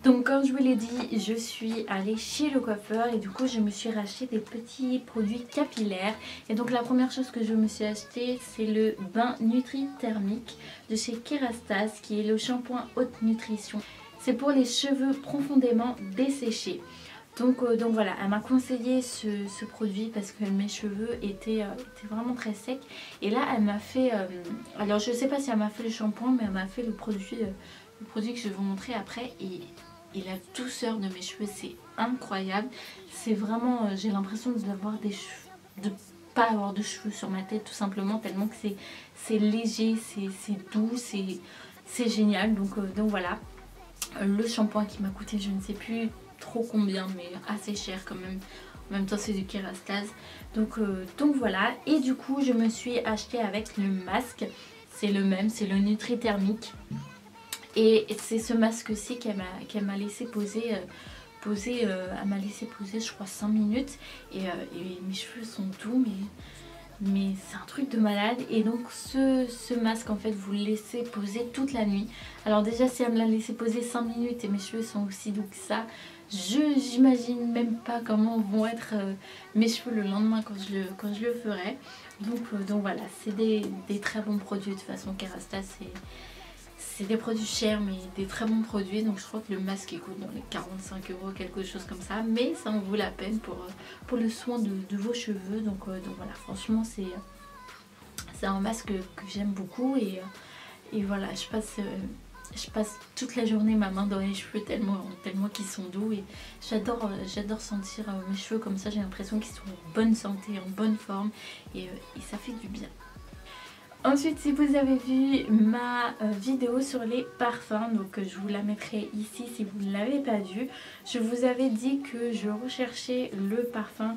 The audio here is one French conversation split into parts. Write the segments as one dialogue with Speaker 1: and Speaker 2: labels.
Speaker 1: Donc comme je vous l'ai dit, je suis allée chez le coiffeur et du coup je me suis racheté des petits produits capillaires. Et donc la première chose que je me suis acheté, c'est le bain Nutri Thermique de chez Kerastase, qui est le shampoing haute nutrition. C'est pour les cheveux profondément desséchés. Donc voilà, elle m'a conseillé ce produit parce que mes cheveux étaient vraiment très secs. Et là elle m'a fait, alors je sais pas si elle m'a fait le shampoing, mais elle m'a fait le produit que je vais vous montrer après. Et la douceur de mes cheveux, c'est incroyable. C'est vraiment, j'ai l'impression d'avoir des cheveux, de pas avoir de cheveux sur ma tête tout simplement, tellement que c'est léger, c'est doux, c'est génial. Donc voilà, le shampoing qui m'a coûté je ne sais plus trop combien, mais assez cher quand même. En même temps c'est du Kerastase. Donc voilà, et du coup je me suis acheté avec le masque. C'est le même, c'est le Nutri Thermique. Et c'est ce masque-ci qu'elle m'a laissé poser. Elle m'a laissé poser je crois 5 minutes. Et mes cheveux sont doux, mais c'est un truc de malade. Et donc ce masque en fait vous le laissez poser toute la nuit. Alors déjà si elle me l'a laissé poser 5 minutes et mes cheveux sont aussi doux que ça, j'imagine même pas comment vont être mes cheveux le lendemain quand je le ferai. Donc voilà, c'est des très bons produits. De toute façon Kerastase c'est des produits chers mais des très bons produits. Donc je crois que le masque il coûte dans les 45 €, quelque chose comme ça. Mais ça en vaut la peine pour le soin de vos cheveux. Donc voilà, franchement c'est un masque que j'aime beaucoup. Et voilà, je passe toute la journée ma main dans les cheveux tellement qu'ils sont doux. Et j'adore sentir mes cheveux comme ça. J'ai l'impression qu'ils sont en bonne santé, en bonne forme. Et ça fait du bien. Ensuite, si vous avez vu ma vidéo sur les parfums, donc je vous la mettrai ici si vous ne l'avez pas vue. Je vous avais dit que je recherchais le parfum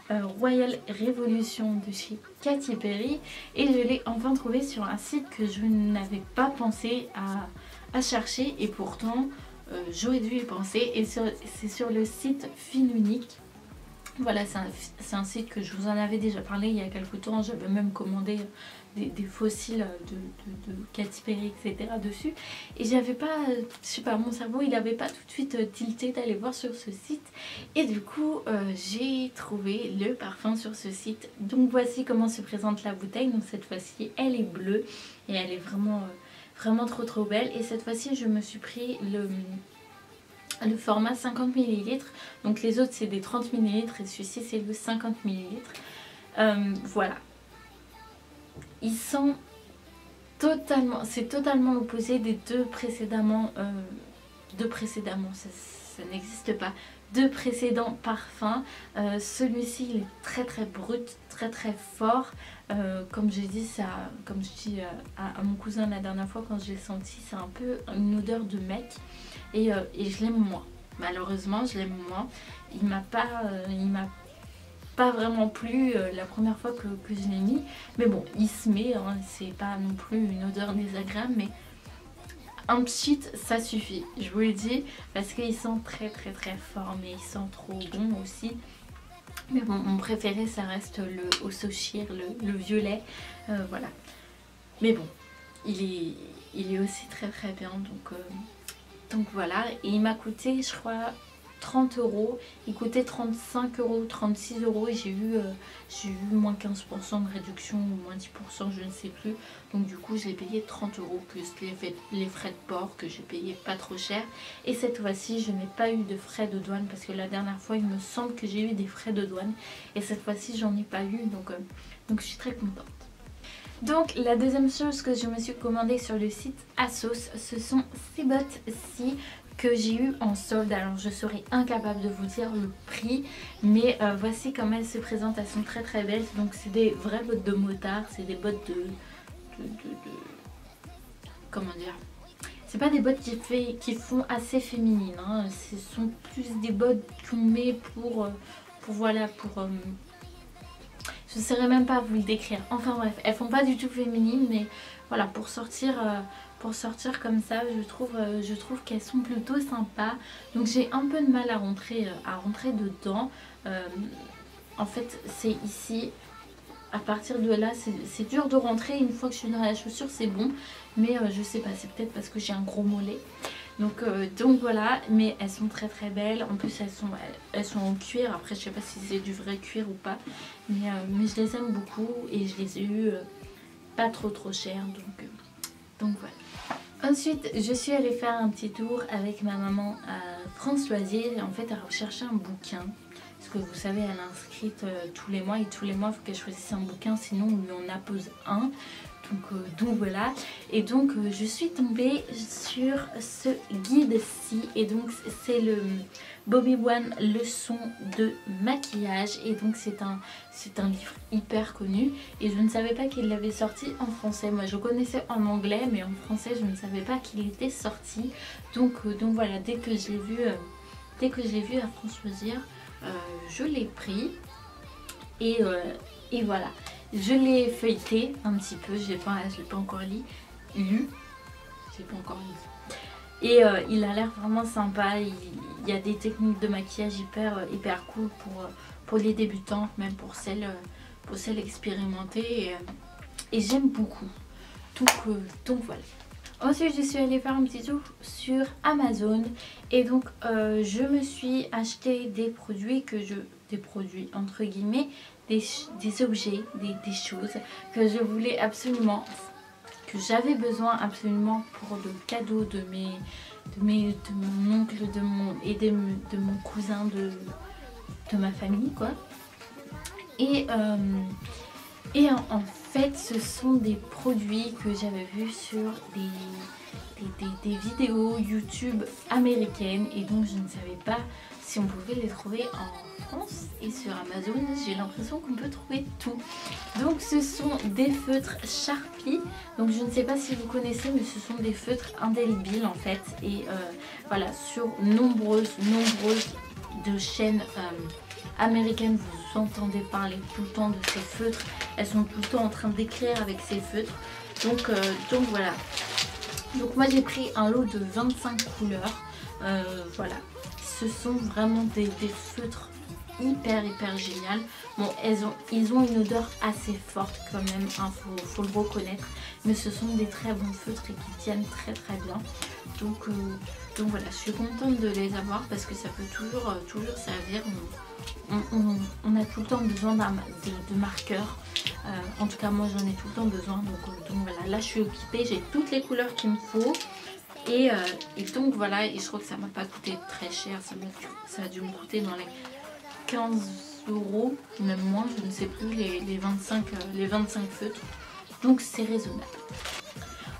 Speaker 1: Royal Revolution de chez Katy Perry. Et je l'ai enfin trouvé sur un site que je n'avais pas pensé à chercher. Et pourtant, j'aurais dû y penser. Et c'est sur le site Finunique. Voilà, c'est un site que je vous en avais déjà parlé il y a quelques temps. J'avais même commandé des fossiles de Katy Perry, etc. dessus. Et j'avais pas, je sais pas, mon cerveau il avait pas tout de suite tilté d'aller voir sur ce site. Et du coup, j'ai trouvé le parfum sur ce site. Donc voici comment se présente la bouteille. Donc cette fois-ci, elle est bleue et elle est vraiment trop belle. Et cette fois-ci, je me suis pris le format 50 ml. Donc les autres c'est des 30 ml et celui-ci c'est le 50 ml. Voilà. Il sent totalement, c'est totalement l'opposé des deux précédemment, ça n'existe pas, deux précédents parfums. Celui-ci il est très brut, très fort. Comme j'ai dit comme je dis à mon cousin la dernière fois quand je l'ai senti, c'est un peu une odeur de mec. Et je l'aime moins, malheureusement je l'aime moins. Il m'a pas vraiment plu la première fois que je l'ai mis. Mais bon, il se met, hein, c'est pas non plus une odeur désagréable, mais un pchit ça suffit, je vous le dis, parce qu'il sent très fort, mais il sent trop bon aussi. Mais bon, mon préféré ça reste le Ososhir, le violet, voilà. Mais bon, il est aussi très bien, donc voilà. Et il m'a coûté je crois 30 €, il coûtait 35 €, 36 € et j'ai eu moins 15% de réduction ou moins 10%, je ne sais plus. Donc du coup je l'ai payé 30 € plus les frais de port que j'ai payé pas trop cher. Et cette fois-ci je n'ai pas eu de frais de douane parce que la dernière fois il me semble que j'ai eu des frais de douane et cette fois-ci j'en ai pas eu, donc je suis très contente. Donc la deuxième chose que je me suis commandée sur le site ASOS, ce sont ces bottes-ci que j'ai eu en solde. Alors je serais incapable de vous dire le prix, mais voici comment elles se présentent. Elles sont très belles. Donc c'est des vraies bottes de motard, c'est des bottes comment dire, c'est pas des bottes qui font assez féminines, hein. Ce sont plus des bottes qu'on met pour je ne saurais même pas vous le décrire. Enfin bref, elles font pas du tout féminines, mais voilà, pour sortir comme ça, je trouve qu'elles sont plutôt sympas. Donc j'ai un peu de mal à rentrer dedans. En fait, c'est ici. À partir de là, c'est dur de rentrer. Une fois que je suis dans la chaussure, c'est bon. Mais je sais pas, c'est peut-être parce que j'ai un gros mollet. Donc voilà, mais elles sont très très belles. En plus elles sont en cuir. Après je sais pas si c'est du vrai cuir ou pas, mais je les aime beaucoup et je les ai eues pas trop chères, donc voilà. Ensuite, je suis allée faire un petit tour avec ma maman à France Loisirs. Et en fait, elle recherchait un bouquin. Parce que vous savez, elle est inscrite tous les mois. Et tous les mois, il faut qu'elle choisisse un bouquin. Sinon, on lui en appose un. Donc voilà. Et donc, je suis tombée sur ce guide-ci. Et donc, c'est le Bobbi One leçon de maquillage. Et donc, c'est un livre hyper connu. Et je ne savais pas qu'il l'avait sorti en français. Moi, je connaissais en anglais, mais en français, je ne savais pas qu'il était sorti. Donc voilà, dès que je l'ai vu à France Loisirs, je l'ai pris. Et voilà. Je l'ai feuilleté un petit peu, je l'ai pas encore lu. J'ai pas encore lu. Et il a l'air vraiment sympa. Il y a des techniques de maquillage hyper cool pour les débutantes, même pour celles expérimentées. Et j'aime beaucoup. Donc voilà. Ensuite, je suis allée faire un petit tour sur Amazon. Et donc, je me suis acheté des produits entre guillemets, des objets, des choses que je voulais absolument, que j'avais besoin absolument pour le cadeau de mon oncle, de mon cousin, de ma famille, quoi. Et en fait, ce sont des produits que j'avais vus sur des vidéos YouTube américaines. Et donc, je ne savais pas si on pouvait les trouver en France. Et sur Amazon, j'ai l'impression qu'on peut trouver tout. Donc, ce sont des feutres Sharpie. Donc, je ne sais pas si vous connaissez, mais ce sont des feutres indélébiles en fait. Et voilà, sur nombreuses de chaînes américaines, vous entendez parler tout le temps de ces feutres. Elles sont tout le temps en train d'écrire avec ces feutres. Donc voilà. Donc moi j'ai pris un lot de 25 couleurs. Voilà. Ce sont vraiment des feutres hyper génial. Bon, ils ont une odeur assez forte quand même, hein, faut le reconnaître. Mais ce sont des très bons feutres et qui tiennent très bien. Donc voilà, je suis contente de les avoir parce que ça peut toujours servir. On a tout le temps besoin de marqueurs. En tout cas moi j'en ai tout le temps besoin. Donc voilà, là je suis occupée, j'ai toutes les couleurs qu'il me faut. Et donc voilà, et je crois que ça m'a pas coûté très cher. Ça a dû me coûter dans les 15 €, même moins, je ne sais plus, les 25 feutres. Donc c'est raisonnable.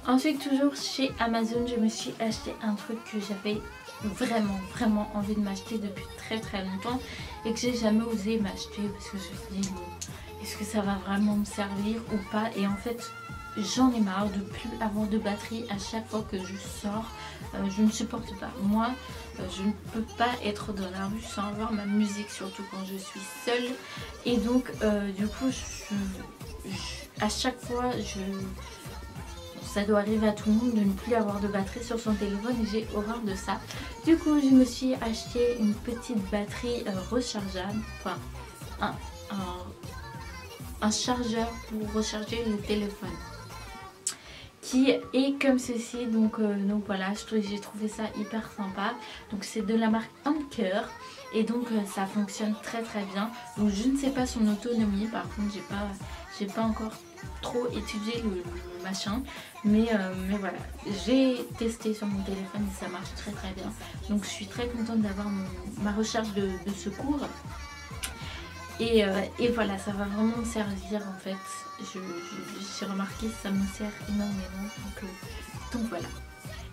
Speaker 1: Ensuite, toujours chez Amazon, je me suis acheté un truc que j'avais vraiment envie de m'acheter depuis très longtemps et que j'ai jamais osé m'acheter parce que je me dis est-ce que ça va vraiment me servir ou pas. Et en fait j'en ai marre de plus avoir de batterie à chaque fois que je sors. Je ne supporte pas. Moi je ne peux pas être dans la rue sans avoir ma musique, surtout quand je suis seule. Et donc du coup à chaque fois ça doit arriver à tout le monde de ne plus avoir de batterie sur son téléphone et j'ai horreur de ça. Du coup je me suis acheté une petite batterie rechargeable, enfin un chargeur pour recharger le téléphone qui est comme ceci. Donc voilà, j'ai trouvé ça hyper sympa. Donc c'est de la marque Anker et donc ça fonctionne très bien. Donc je ne sais pas son autonomie, par contre j'ai pas encore trop étudié le machin, mais voilà, j'ai testé sur mon téléphone et ça marche très bien. Donc je suis très contente d'avoir ma recharge de secours. Et voilà, ça va vraiment me servir en fait. J'ai remarqué que ça me sert énormément. Donc voilà.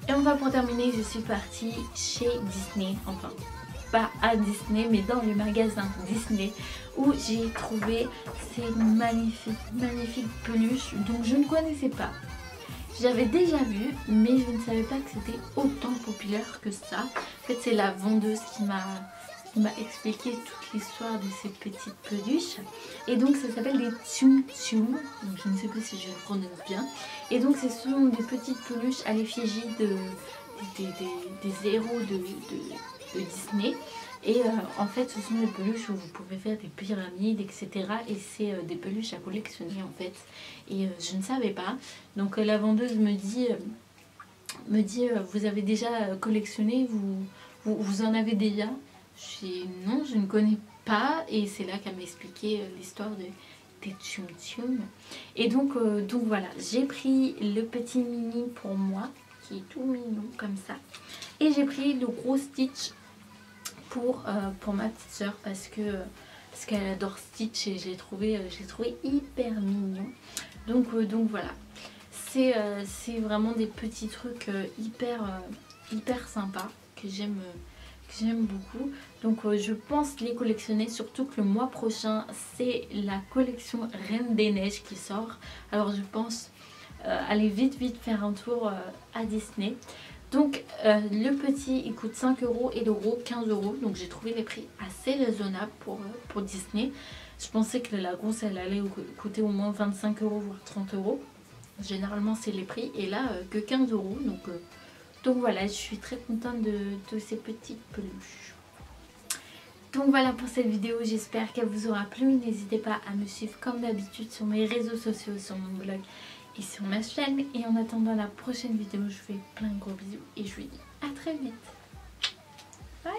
Speaker 1: Et enfin pour terminer, je suis partie chez Disney. Enfin, pas à Disney, mais dans le magasin Disney, où j'ai trouvé ces magnifiques peluches dont je ne connaissais pas. J'avais déjà vu, mais je ne savais pas que c'était autant populaire que ça. En fait, c'est la vendeuse qui m'a expliqué toute l'histoire de ces petites peluches. Et donc ça s'appelle des Tsum Tsum, donc je ne sais pas si je le prononce bien. Et donc ce sont des petites peluches à l'effigie des héros de Disney. Et en fait ce sont des peluches où vous pouvez faire des pyramides, etc. Et c'est des peluches à collectionner en fait. Et je ne savais pas. Donc la vendeuse me dit me dit vous avez déjà collectionné, vous en avez déjà? Je dis non, je ne connais pas. Et c'est là qu'elle m'a expliqué l'histoire des Tsum Tsum. Et donc voilà, j'ai pris le petit mini pour moi, qui est tout mignon comme ça. Et j'ai pris le gros Stitch pour ma petite soeur parce qu'elle adore Stitch et je l'ai trouvé hyper mignon. Donc voilà, c'est vraiment des petits trucs hyper sympas que j'aime beaucoup. Donc je pense les collectionner, surtout que le mois prochain c'est la collection Reine des Neiges qui sort. Alors je pense aller vite faire un tour à Disney. Donc le petit il coûte 5 € et le gros 15 €. Donc j'ai trouvé les prix assez raisonnables pour Disney. Je pensais que la grosse elle allait coûter au moins 25 € voire 30 €. Généralement c'est les prix et là que 15 €. Donc voilà, je suis très contente de ces petites peluches. Donc voilà pour cette vidéo, j'espère qu'elle vous aura plu. N'hésitez pas à me suivre comme d'habitude sur mes réseaux sociaux, sur mon blog et sur ma chaîne. Et en attendant la prochaine vidéo, je vous fais plein de gros bisous et je vous dis à très vite. Bye!